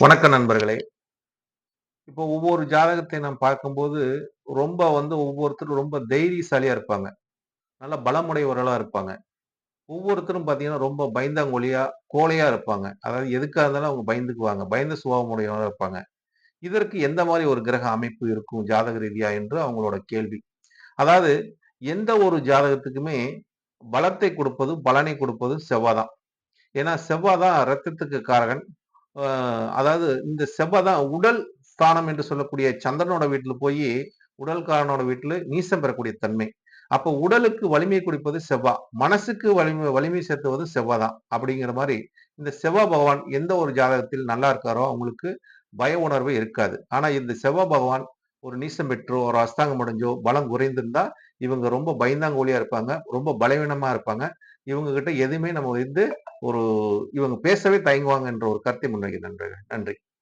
வணக்கம் நண்பர்களே. இப்போ ஒவ்வொரு ஜாதகத்தை நாம் பார்க்கும்போது, ஒவ்வொருத்தரும் ரொம்ப தைரியசாலியா இருப்பாங்க. நல்ல பலமுடையவர்களா இருப்பாங்க. ஒவ்வொருத்தரும் பார்த்தீங்கன்னா, ரொம்ப பயந்தாங்கொழியா, கோழையா இருப்பாங்க. அதாவது எதுக்கா இருந்தாலும் அவங்க பயந்துக்குவாங்க. பயந்த சுபாவம் உடையவங்களா இருப்பாங்க. இதற்கு எந்த மாரி ஒரு கிரக அமைப்பு இருக்கும் ஜாதக ரீதியா என்று அவங்களோட கேள்வி. அதாவது எந்த ஒரு ஜாதகத்துக்குமே பலத்தை கொடுப்பது, பலனை கொடுப்பது செவ்வா தான். ஏன்னா செவ்வா தான் ரத்தத்துக்கு காரகன். அ அதாவது இந்த செவ்வா தான் உடல் ஸ்தானம் என்று சொல்லக்கூடிய சந்திரனோட வீட்ல போயி, உடல்காரனோட வீட்ல நீசம் பெறக்கூடிய தன்மை. அப்ப உடலுக்கு வலிமை குடுப்பது செவ்வா. மனசுக்கு வலிமை சேர்த்துவது செவ்வா தான். அப்படிங்கிற மாரி, இந்த செவ்வா பகவான் எந்த ஒரு ஜாதகத்தில் நல்லா இருக்காரோ, அவங்களுக்கு பய உணர்வே இருக்காது. ஆனா இந்த செவ்வா பகவான் ஒரு நீசம் பெற்றோ, ஒரு அஸ்தங்கம் அடைஞ்சோ, பலம் குறைந்திருந்தா, இவங்க ரொம்ப பயந்தாங்கோலியா இருப்பாங்க. ரொம்ப பலவீனமா இருப்பாங்க. இவங்க கிட்ட எதுவுமே நம்ம ஒரு இவங்க பேசவே தயங்குவாங்க என்ற ஒரு கருத்தை முன்வைக்கிறேன் நண்பர்களே. நன்றி.